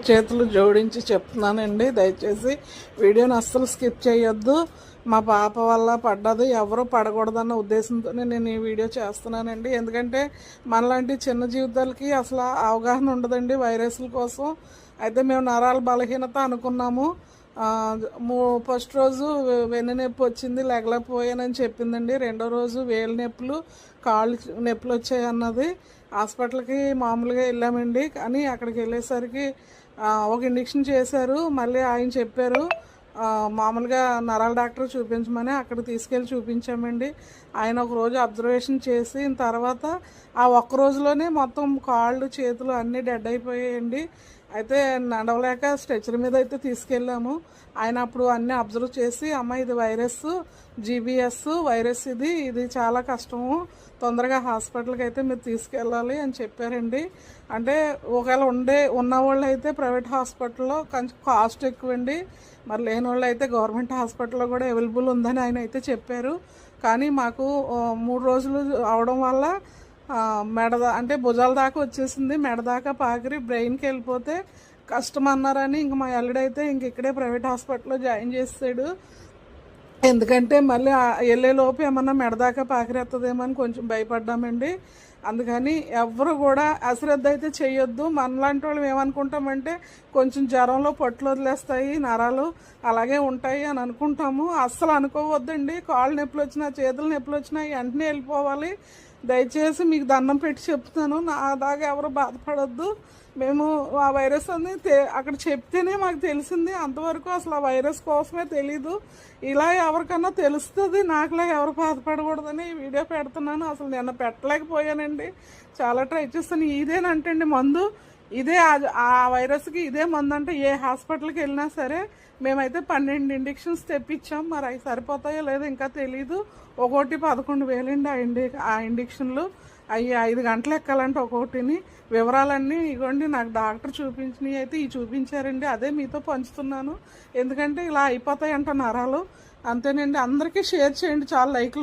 చేతులు జోడించి చెప్తున్నానండి, దయచేసి వీడియోని అస్సలు స్కిప్ చేయొద్దు. మా పాప వల్ల పడ్డది, ఎవరు పడకూడదన్న ఉద్దేశంతో నేను ఈ వీడియో చేస్తున్నానండి. ఎందుకంటే మనలాంటి చిన్న జీవితాలకి అసలు అవగాహన ఉండదండి వైరస్ల కోసం. అయితే మేము నరాల బలహీనత అనుకున్నాము. ఫస్ట్ రోజు వెన్ను నొప్పి వచ్చింది, లేగలేకపోయానని చెప్పిందండి. రెండో రోజు వేలు నొప్పులు, కాళ్ళు నొప్పులు వచ్చాయి అన్నది. హాస్పిటల్కి మామూలుగా వెళ్ళామండి. కానీ అక్కడికి వెళ్ళేసరికి ఒక ఇంజెక్షన్ చేశారు. మళ్ళీ ఆయన చెప్పారు మామూలుగా నరాల డాక్టర్ చూపించమని. అక్కడికి తీసుకెళ్ళి చూపించామండి. ఆయన ఒక రోజు అబ్జర్వేషన్ చేసిన తర్వాత ఆ ఒక్క రోజులోనే మొత్తం కాళ్ళు చేతులు అన్నీ డెడ్ అయిపోయాయండి. అయితే నడవలేక స్ట్రెచర్ మీద అయితే తీసుకెళ్ళాము. ఆయన అప్పుడు అన్నీ అబ్జర్వ్ చేసి, అమ్మ ఇది వైరస్, జీబీఎస్ వైరస్, ఇది చాలా కష్టము, తొందరగా హాస్పిటల్కి అయితే మీరు తీసుకెళ్ళాలి అని చెప్పారండి. అంటే ఒకవేళ ఉన్నవాళ్ళు అయితే ప్రైవేట్ హాస్పిటల్లో కొంచెం కాస్ట్ ఎక్కువండి, మరి లేని వాళ్ళు అయితే గవర్నమెంట్ హాస్పిటల్లో కూడా అవైలబుల్ ఉందని ఆయన అయితే చెప్పారు. కానీ మాకు 3 రోజులు అవడం వల్ల అంటే భుజాల దాకా వచ్చేసింది, మెడ దాకా పాకిరి బ్రెయిన్కి వెళ్ళిపోతే కష్టం అన్నారని ఇంక మా అల్లుడైతే ఇక్కడే ప్రైవేట్ హాస్పిటల్లో జాయిన్ చేసాడు. ఎందుకంటే మళ్ళీ వెళ్ళేలోపు ఏమన్నా మెడదాకా పాకిరేస్తుందేమో అని కొంచెం భయపడ్డామండి. అందుకని ఎవరు కూడా అశ్రద్ధ అయితే చేయొద్దు. మనలాంటి వాళ్ళు ఏమనుకుంటామంటే కొంచెం జ్వరంలో పట్లు వదిలేస్తాయి, నరాలు అలాగే ఉంటాయి అని అనుకుంటాము. అస్సలు అనుకోవద్దండి. కాళ్ళు నొప్పులు వచ్చినా, చేతులు నొప్పులు వచ్చినా వెంటనే వెళ్ళిపోవాలి. దయచేసి మీకు దండం పెట్టి చెప్తున్నాను, నా దాకా ఎవరు బాధపడొద్దు. మేము ఆ వైరస్ అని అక్కడ చెప్తేనే మాకు తెలిసింది. అంతవరకు అసలు ఆ వైరస్ కోసమే తెలీదు. ఇలా ఎవరికన్నా తెలుస్తుంది, నాకులా ఎవరు బాధపడకూడదని ఈ వీడియో పెడుతున్నాను. అసలు నిన్న పెట్టలేకపోయానండి, చాలా ట్రై చేస్తాను. ఇదేనంటండి మందు, ఇదే ఆ వైరస్కి ఇదే మందు అంటే ఏ హాస్పిటల్కి వెళ్ళినా సరే. మేమైతే 12 ఇంజెక్షన్స్ తెప్పించాం, మరి అవి సరిపోతాయో లేదో ఇంకా తెలీదు. ఒక్కోటి 11,000 ఆ ఇంజెక్షన్లు. అవి 5 గంటలు ఎక్కాలంటే ఒక్కొక్కటిని. వివరాలన్నీ ఇగోండి, నాకు డాక్టర్ చూపించినవి అయితే ఇవి చూపించారండి, అదే మీతో పంచుతున్నాను. ఎందుకంటే ఇలా అయిపోతాయంట నరాలు. అంతేనండి. అందరికీ షేర్ చేయండి, చాలా లైక్లు